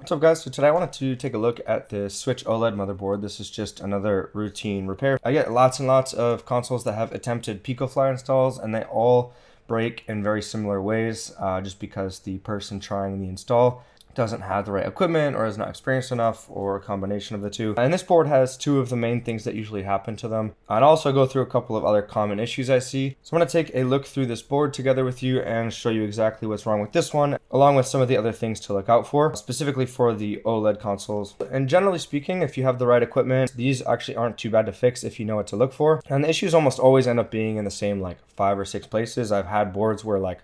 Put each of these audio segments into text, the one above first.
What's up guys? So today I wanted to take a look at the Switch OLED motherboard. This is just another routine repair. I get lots and lots of consoles that have attempted Picofly installs and they all break in very similar ways just because the person trying the install doesn't have the right equipment or is not experienced enough, or a combination of the two. And this board has two of the main things that usually happen to them. I'd also go through a couple of other common issues I see. So I'm going to take a look through this board together with you and show you exactly what's wrong with this one, along with some of the other things to look out for, specifically for the OLED consoles. And generally speaking, if you have the right equipment, these actually aren't too bad to fix if you know what to look for. And the issues almost always end up being in the same like 5 or 6 places. I've had boards where like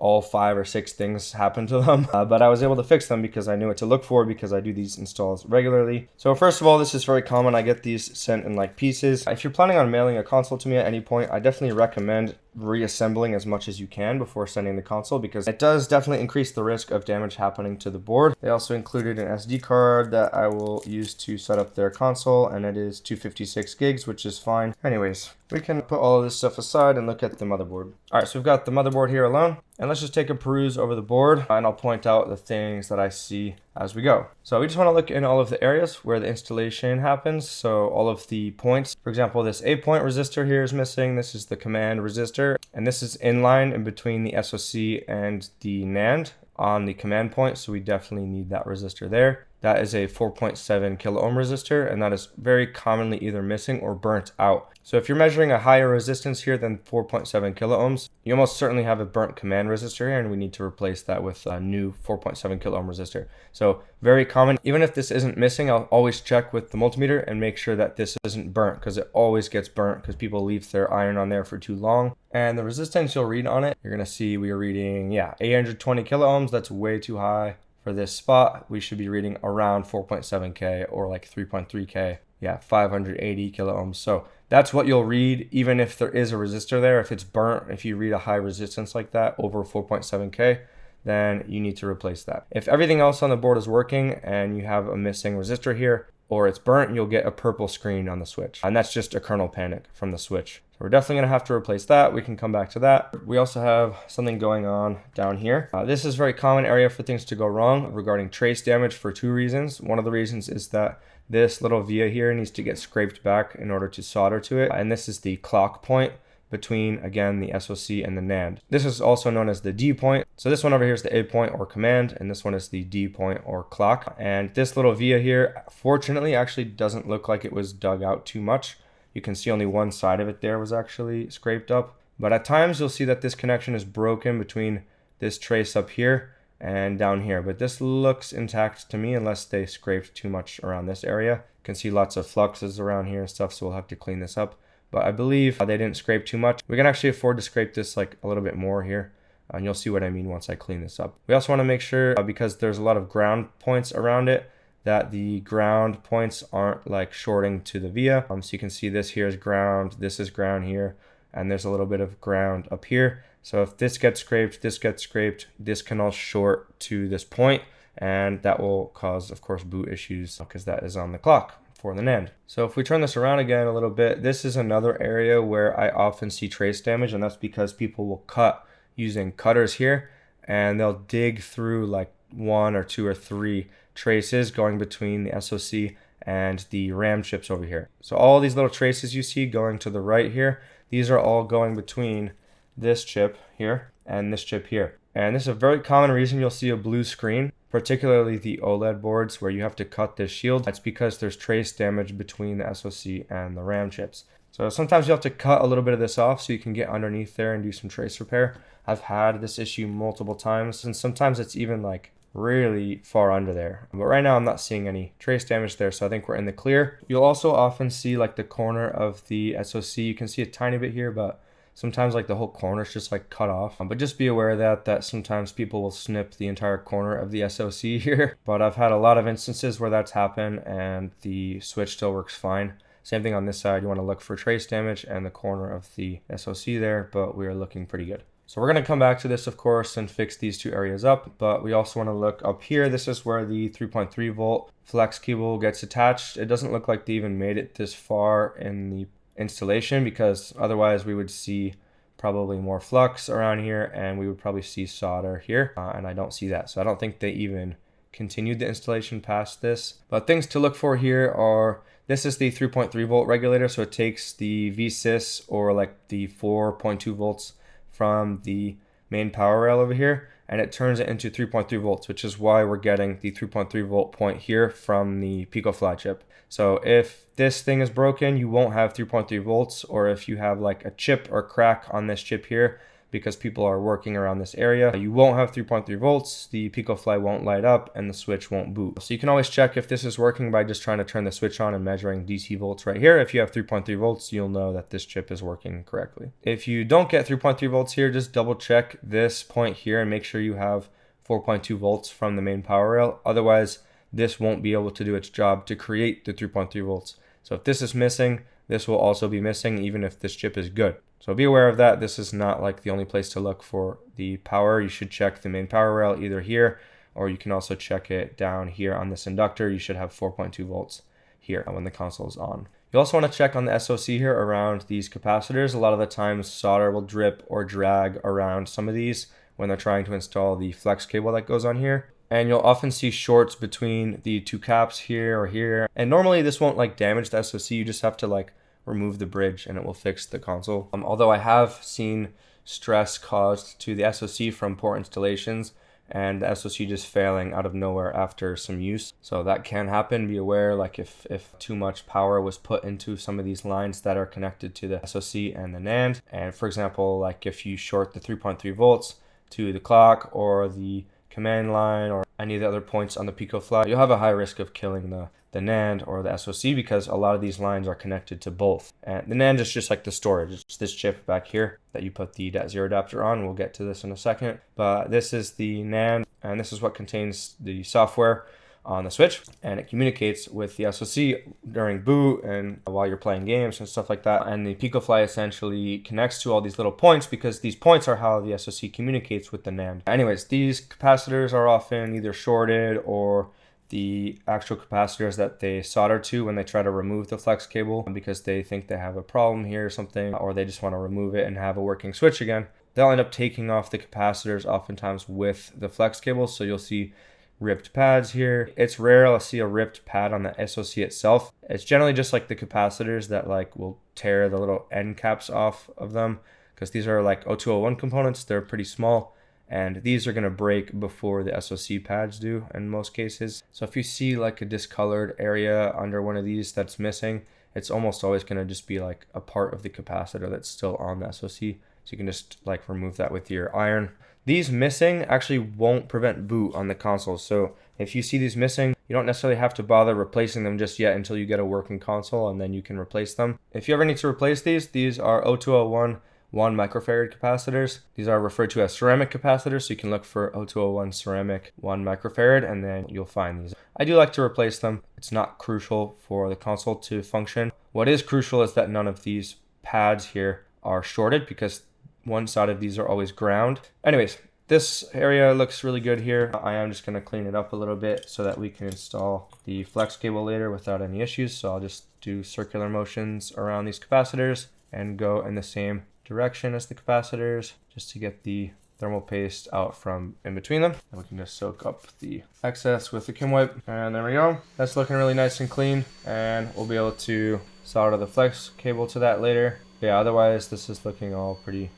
all 5 or 6 things happen to them, but I was able to fix them because I knew what to look for because I do these installs regularly. So first of all, this is very common. I get these sent in like pieces. If you're planning on mailing a console to me at any point, I definitely recommend reassembling as much as you can before sending the console, because it does definitely increase the risk of damage happening to the board. They also included an SD card that I will use to set up their console, and it is 256 gigs, which is fine. Anyways, we can put all of this stuff aside and look at the motherboard. All right, so we've got the motherboard here alone, and let's just take a peruse over the board and I'll point out the things that I see as we go. So we just want to look in all of the areas where the installation happens. So all of the points, for example, this 8-point resistor here is missing. This is the command resistor, and this is inline in between the SoC and the NAND on the command point. So we definitely need that resistor there. That is a 4.7 kilo ohm resistor, and that is very commonly either missing or burnt out. So if you're measuring a higher resistance here than 4.7 kilo ohms, you almost certainly have a burnt command resistor here, and we need to replace that with a new 4.7 kilo ohm resistor. So very common. Even if this isn't missing, I'll always check with the multimeter and make sure that this isn't burnt, because it always gets burnt because people leave their iron on there for too long. And the resistance you'll read on it, you're going to see we are reading, 820 kilo ohms. That's way too high. For this spot, we should be reading around 4.7K or like 3.3K. 580 kilo ohms. So that's what you'll read, even if there is a resistor there. If it's burnt, if you read a high resistance like that over 4.7K, then you need to replace that. If everything else on the board is working and you have a missing resistor here, or it's burnt, you'll get a purple screen on the switch. And that's just a kernel panic from the switch. So we're definitely gonna have to replace that. We can come back to that. We also have something going on down here. This is a very common area for things to go wrong regarding trace damage for 2 reasons. One of the reasons is that this little via here needs to get scraped back in order to solder to it. And this is the clock point between, again, the SoC and the NAND. This is also known as the D point. So this one over here is the A point or command, and this one is the D point or clock. And this little via here, fortunately, actually doesn't look like it was dug out too much. You can see only one side of it there was actually scraped up. But at times you'll see that this connection is broken between this trace up here and down here. But this looks intact to me unless they scraped too much around this area. You can see lots of fluxes around here and stuff, so we'll have to clean this up. But I believe they didn't scrape too much. We can actually afford to scrape this like a little bit more here. And you'll see what I mean once I clean this up. We also want to make sure, because there's a lot of ground points around it, that the ground points aren't like shorting to the via. So you can see this here is ground, this is ground here, and there's a little bit of ground up here. So if this gets scraped, this can all short to this point, and that will cause, of course, boot issues because that is on the clock for the NAND. So if we turn this around again a little bit, this is another area where I often see trace damage, and that's because people will cut using cutters here, and they'll dig through like 1 or 2 or 3 traces going between the SoC and the RAM chips over here. So all these little traces you see going to the right here, these are all going between this chip here and this chip here. And this is a very common reason you'll see a blue screen, particularly the OLED boards where you have to cut this shield. That's because there's trace damage between the SoC and the RAM chips. So sometimes you have to cut a little bit of this off so you can get underneath there and do some trace repair. I've had this issue multiple times, and sometimes it's even like really far under there. But right now I'm not seeing any trace damage there, so I think we're in the clear. You'll also often see like the corner of the SoC. You can see a tiny bit here, but sometimes like the whole corner is just like cut off. But just be aware of that sometimes people will snip the entire corner of the SoC here. But I've had a lot of instances where that's happened and the switch still works fine. Same thing on this side. You want to look for trace damage and the corner of the SoC there, but we are looking pretty good. So we're going to come back to this, of course, and fix these 2 areas up, but we also want to look up here. This is where the 3.3 volt flex cable gets attached. It doesn't look like they even made it this far in the installation, because otherwise we would see probably more flux around here and we would probably see solder here, and I don't see that. So I don't think they even continued the installation past this. But things to look for here are, this is the 3.3 volt regulator, so it takes the VSys or like the 4.2 volts from the main power rail over here, and it turns it into 3.3 volts, which is why we're getting the 3.3 volt point here from the Picofly chip. So if this thing is broken, you won't have 3.3 volts, or if you have like a chip or crack on this chip here, because people are working around this area, you won't have 3.3 volts, the Picofly won't light up, and the switch won't boot. So you can always check if this is working by just trying to turn the switch on and measuring DC volts right here. If you have 3.3 volts, you'll know that this chip is working correctly. If you don't get 3.3 volts here, just double check this point here and make sure you have 4.2 volts from the main power rail. Otherwise, this won't be able to do its job to create the 3.3 volts. So if this is missing, this will also be missing, even if this chip is good. So be aware of that. This is not like the only place to look for the power. You should check the main power rail either here, or you can also check it down here on this inductor. You should have 4.2 volts here when the console is on. You also want to check on the SoC here around these capacitors. A lot of the times solder will drip or drag around some of these when they're trying to install the flex cable that goes on here. And you'll often see shorts between the two caps here or here. And normally this won't like damage the SoC. You just have to like remove the bridge and it will fix the console. Although I have seen stress caused to the SoC from poor installations and the SoC just failing out of nowhere after some use. So that can happen. Be aware, like if too much power was put into some of these lines that are connected to the SoC and the NAND. And for example, like if you short the 3.3 volts to the clock or the command line or any of the other points on the Picofly, you'll have a high risk of killing the NAND or the SoC because a lot of these lines are connected to both. And the NAND is just like the storage. It's this chip back here that you put the .0 adapter on. We'll get to this in a second. But this is the NAND, and this is what contains the software on the Switch, and it communicates with the SoC during boot and while you're playing games and stuff like that. And the Picofly essentially connects to all these little points because these points are how the SoC communicates with the NAND. Anyways, these capacitors are often either shorted or the actual capacitors that they solder to when they try to remove the flex cable because they think they have a problem here or something, or they just want to remove it and have a working switch again. They'll end up taking off the capacitors oftentimes with the flex cable, so you'll see ripped pads here. It's rare I'll see a ripped pad on the SoC itself. It's generally just like the capacitors that like will tear the little end caps off of them because these are like 0201 components. They're pretty small, and these are going to break before the SoC pads do in most cases. So if you see like a discolored area under one of these that's missing, it's almost always going to just be like a part of the capacitor that's still on the SoC. So you can just like remove that with your iron. These missing actually won't prevent boot on the console. So if you see these missing, you don't necessarily have to bother replacing them just yet until you get a working console, and then you can replace them. If you ever need to replace these are 0201 1 microfarad capacitors. These are referred to as ceramic capacitors, so you can look for 0201 ceramic 1 microfarad and then you'll find these. I do like to replace them. It's not crucial for the console to function. What is crucial is that none of these pads here are shorted because one side of these are always ground. Anyways, this area looks really good here. I am just going to clean it up a little bit so that we can install the flex cable later without any issues. So I'll just do circular motions around these capacitors and go in the same direction as the capacitors just to get the thermal paste out from in between them. And we can just soak up the excess with the Kim wipe. And there we go. That's looking really nice and clean. And we'll be able to solder the flex cable to that later. Yeah, otherwise this is looking all pretty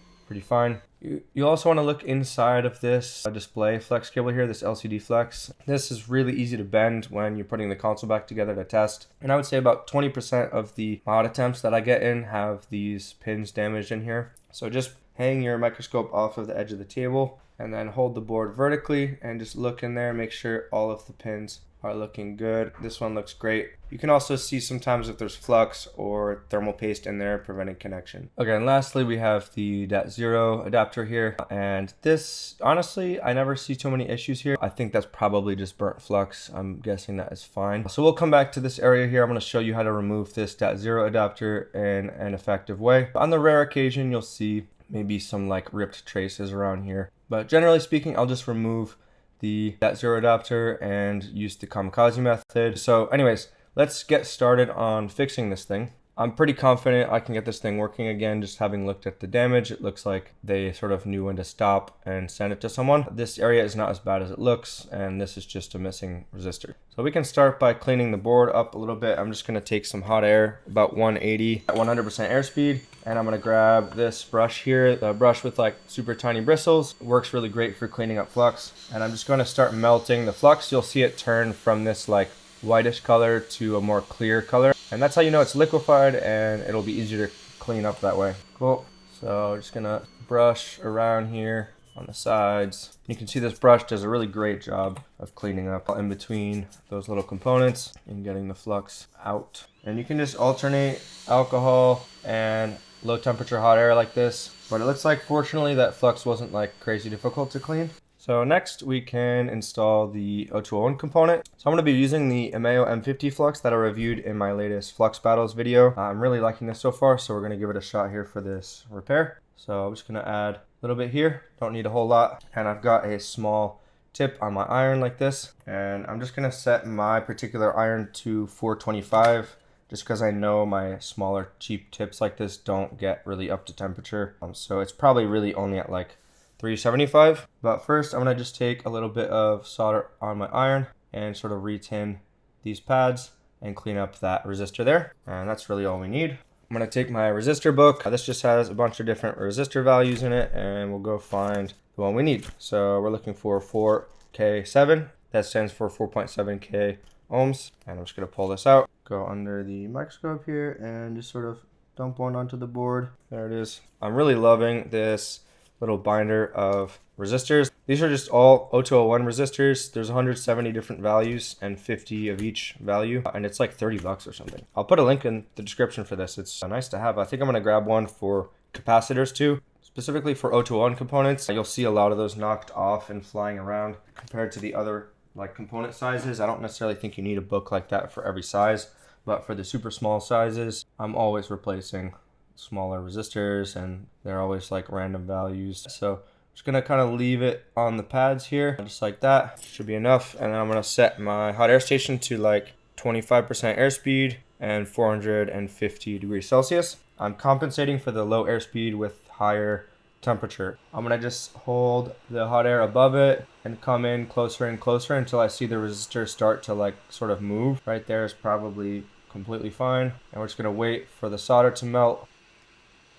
fine. You also want to look inside of this display flex cable here, this LCD flex. This is really easy to bend when you're putting the console back together to test. And I would say about 20% of the mod attempts that I get in have these pins damaged in here. So just hang your microscope off of the edge of the table and then hold the board vertically and just look in there, make sure all of the pins are looking good. This one looks great. You can also see sometimes if there's flux or thermal paste in there preventing connection. Okay, and lastly we have the .0 adapter here, and this, honestly, I never see too many issues here. I think that's probably just burnt flux. I'm guessing that is fine. So we'll come back to this area here. I'm going to show you how to remove this .0 adapter in an effective way. On the rare occasion you'll see maybe some like ripped traces around here, but generally speaking I'll just remove the .0 adapter and use the kamikaze method. So anyways, let's get started on fixing this thing. I'm pretty confident I can get this thing working again. Just having looked at the damage, it looks like they sort of knew when to stop and send it to someone. This area is not as bad as it looks, and this is just a missing resistor. So we can start by cleaning the board up a little bit. I'm just gonna take some hot air, about 180 at 100% airspeed, and I'm gonna grab this brush here, the brush with like super tiny bristles. It works really great for cleaning up flux, and I'm just gonna start melting the flux. You'll see it turn from this like whitish color to a more clear color, and that's how you know it's liquefied, and it'll be easier to clean up that way. Cool. So just gonna brush around here on the sides. You can see this brush does a really great job of cleaning up in between those little components and getting the flux out. And you can just alternate alcohol and low temperature hot air like this, but it looks like fortunately that flux wasn't like crazy difficult to clean. So next we can install the O201 component. So I'm going to be using the Emeo M50 flux that I reviewed in my latest Flux Battles video. I'm really liking this so far, so we're going to give it a shot here for this repair. So I'm just going to add a little bit here, don't need a whole lot. And I've got a small tip on my iron like this. And I'm just going to set my particular iron to 425. Just because I know my smaller cheap tips like this don't get really up to temperature. So it's probably really only at like 375. But first I'm going to just take a little bit of solder on my iron and sort of retin these pads and clean up that resistor there. And that's really all we need. I'm going to take my resistor book. This just has a bunch of different resistor values in it, and we'll go find the one we need. So we're looking for 4K7. That stands for 4.7K ohms. And I'm just going to pull this out, go under the microscope here, and just sort of dump one onto the board. There it is. I'm really loving this little binder of resistors. These are just all O201 resistors. There's 170 different values and 50 of each value, and it's like 30 bucks or something. I'll put a link in the description for this. It's nice to have. I think I'm gonna grab one for capacitors too, specifically for O201 components. You'll see a lot of those knocked off and flying around compared to the other like component sizes. I don't necessarily think you need a book like that for every size, but for the super small sizes, I'm always replacing smaller resistors, and they're always like random values. So I'm just gonna kind of leave it on the pads here, just like that. Should be enough. And then I'm gonna set my hot air station to like 25% airspeed and 450 degrees Celsius. I'm compensating for the low airspeed with higher temperature. I'm gonna just hold the hot air above it and come in closer and closer until I see the resistor start to like sort of move. Right there is probably completely fine. And we're just gonna wait for the solder to melt.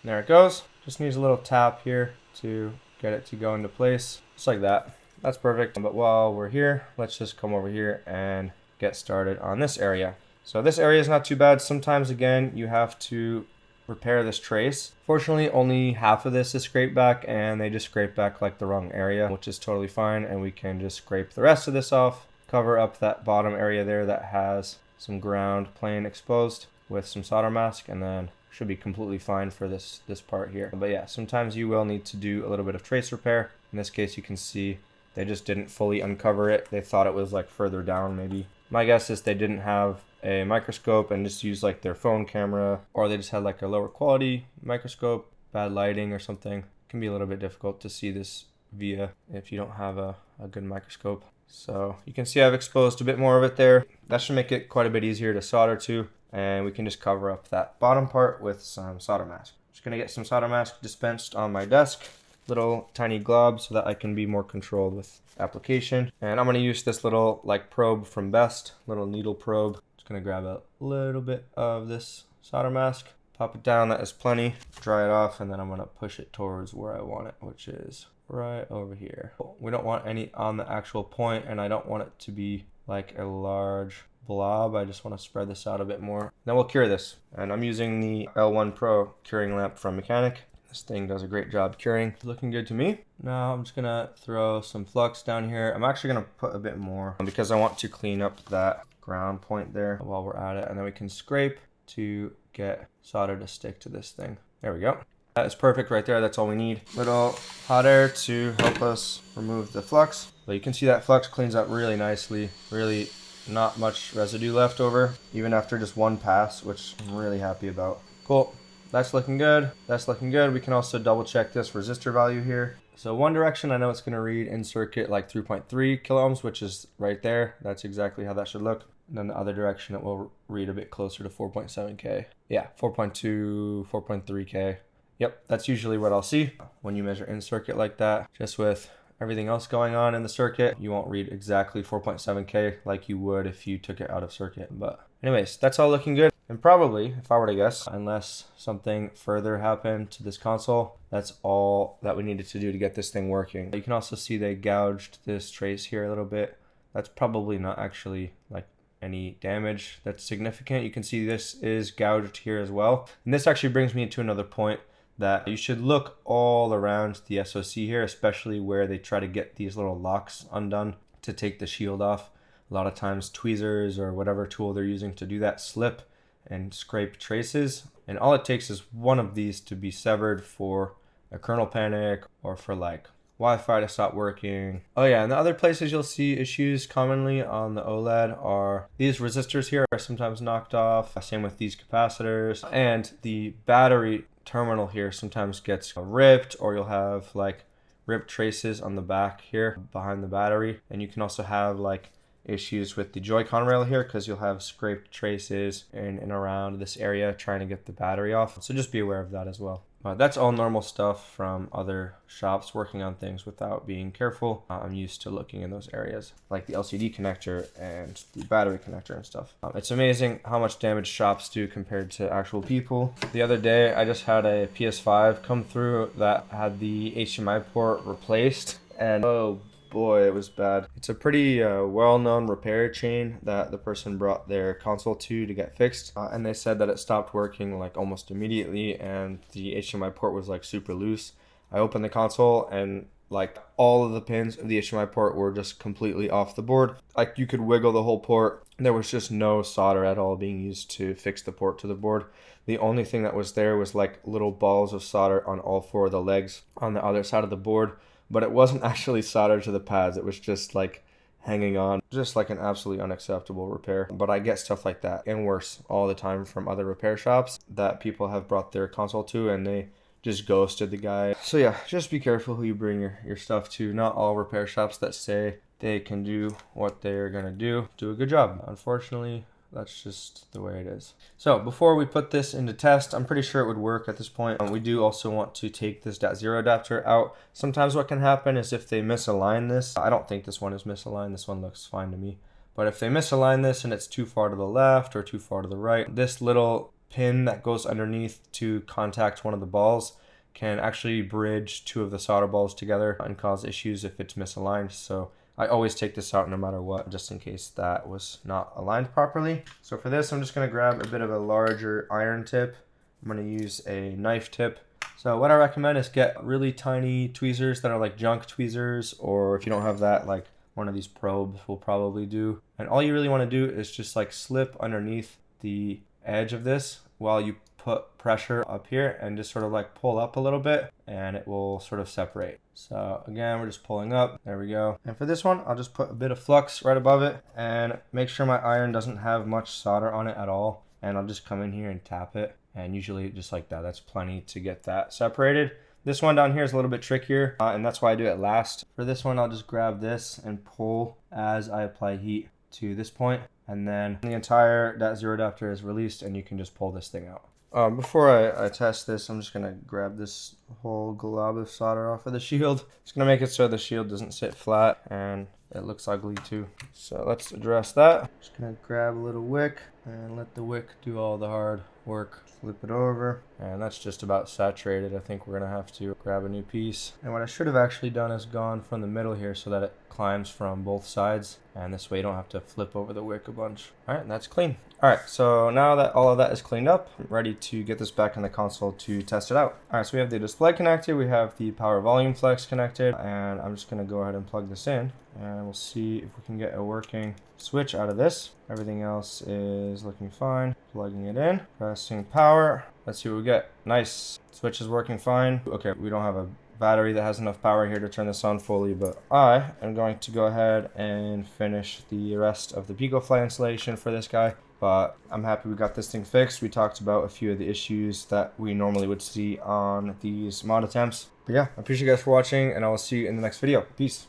There it goes. Just needs a little tap here to get it to go into place. Just like that. That's perfect. But while we're here, let's just come over here and get started on this area. So this area is not too bad. Sometimes again, you have to repair this trace. Fortunately, only half of this is scraped back, and they just scrape back like the wrong area, which is totally fine. And we can just scrape the rest of this off, cover up that bottom area there that has some ground plane exposed with some solder mask, and then should be completely fine for this part here. But yeah, sometimes you will need to do a little bit of trace repair. In this case, you can see they just didn't fully uncover it. They thought it was like further down maybe. My guess is they didn't have a microscope and just used like their phone camera, or they just had like a lower quality microscope, bad lighting or something. It can be a little bit difficult to see this via if you don't have a good microscope. So you can see I've exposed a bit more of it there. That should make it quite a bit easier to solder to. And we can just cover up that bottom part with some solder mask. Just gonna get some solder mask dispensed on my desk, little tiny glob, so that I can be more controlled with application. And I'm gonna use this little like probe from Best, little needle probe. Just gonna grab a little bit of this solder mask, pop it down, that is plenty, dry it off, and then I'm gonna push it towards where I want it, which is right over here. We don't want any on the actual point, and I don't want it to be like a large blob. I just want to spread this out a bit more. Then we'll cure this. And I'm using the L1 Pro curing lamp from Mechanic. This thing does a great job curing. It's looking good to me. Now I'm just gonna throw some flux down here. I'm actually gonna put a bit more because I want to clean up that ground point there while we're at it. And then we can scrape to get solder to stick to this thing. There we go. That is perfect right there. That's all we need. Little hot air to help us remove the flux. But you can see that flux cleans up really nicely. Really not much residue left over, even after just one pass, which I'm really happy about. Cool. That's looking good. That's looking good. We can also double check this resistor value here. So one direction, I know it's going to read in circuit like 3.3 kilo ohms, which is right there. That's exactly how that should look. And then the other direction, it will read a bit closer to 4.7K. Yeah, 4.2, 4.3K. Yep, that's usually what I'll see when you measure in circuit like that. Just with everything else going on in the circuit, you won't read exactly 4.7K like you would if you took it out of circuit. But anyways, that's all looking good. And probably, if I were to guess, unless something further happened to this console, that's all that we needed to do to get this thing working. You can also see they gouged this trace here a little bit. That's probably not actually like any damage that's significant. You can see this is gouged here as well. And this actually brings me to another point, that you should look all around the SoC here, especially where they try to get these little locks undone to take the shield off. A lot of times tweezers or whatever tool they're using to do that slip and scrape traces, and all it takes is one of these to be severed for a kernel panic or for like Wi-Fi to stop working. Oh yeah, and the other places you'll see issues commonly on the OLED are these resistors here are sometimes knocked off, same with these capacitors, and the battery terminal here sometimes gets ripped, or you'll have like ripped traces on the back here behind the battery. And you can also have like issues with the Joy-Con rail here, because you'll have scraped traces in and around this area trying to get the battery off. So just be aware of that as well. That's all normal stuff from other shops working on things without being careful. I'm used to looking in those areas, like the LCD connector and the battery connector and stuff. It's amazing how much damage shops do compared to actual people. The other day, I just had a PS5 come through that had the HDMI port replaced, and oh boy, it was bad. It's a pretty well-known repair chain that the person brought their console to get fixed, and they said that it stopped working like almost immediately, and the HDMI port was like super loose. I opened the console and like all of the pins of the HDMI port were just completely off the board. Like you could wiggle the whole port. There was just no solder at all being used to fix the port to the board. The only thing that was there was like little balls of solder on all four of the legs on the other side of the board. But it wasn't actually soldered to the pads. It was just like hanging on. Just like an absolutely unacceptable repair. But I get stuff like that and worse all the time from other repair shops that people have brought their console to, and they just ghosted the guy. So yeah, just be careful who you bring your stuff to. Not all repair shops that say they can do what they're gonna do a good job. Unfortunately, that's just the way it is. So before we put this into test, I'm pretty sure it would work at this point. We do also want to take this .0 adapter out. Sometimes what can happen is if they misalign this, I don't think this one is misaligned, this one looks fine to me. But if they misalign this and it's too far to the left or too far to the right, this little pin that goes underneath to contact one of the balls can actually bridge two of the solder balls together and cause issues if it's misaligned. So I always take this out no matter what, just in case that was not aligned properly. So for this, I'm just going to grab a bit of a larger iron tip. I'm going to use a knife tip. So what I recommend is get really tiny tweezers that are like junk tweezers, or if you don't have that, like one of these probes will probably do. And all you really want to do is just like slip underneath the edge of this while you put pressure up here and just sort of like pull up a little bit, and it will sort of separate. So again, we're just pulling up. There we go. And for this one, I'll just put a bit of flux right above it and make sure my iron doesn't have much solder on it at all. And I'll just come in here and tap it. And usually just like that, that's plenty to get that separated. This one down here is a little bit trickier, and that's why I do it last. For this one, I'll just grab this and pull as I apply heat to this point, and then the entire .0 adapter is released and you can just pull this thing out. Before I test this, I'm just going to grab this whole glob of solder off of the shield. It's going to make it so the shield doesn't sit flat and it looks ugly too. So let's address that. Just going to grab a little wick and let the wick do all the hard work. Flip it over, and that's just about saturated. I think we're going to have to grab a new piece. And what I should have actually done is gone from the middle here so that it climbs from both sides, and this way you don't have to flip over the wick a bunch. All right, and that's clean. All right, so now that all of that is cleaned up, I'm ready to get this back in the console to test it out. All right, so we have the display connected, we have the power volume flex connected, and I'm just gonna go ahead and plug this in, and we'll see if we can get a working switch out of this. Everything else is looking fine. Plugging it in, pressing power. Let's see what we get. Nice, switch is working fine. Okay, we don't have a battery that has enough power here to turn this on fully, but I am going to go ahead and finish the rest of the Picofly installation for this guy, But I'm happy we got this thing fixed. We talked about a few of the issues that we normally would see on these mod attempts. But yeah, I appreciate you guys for watching, and I will see you in the next video. Peace.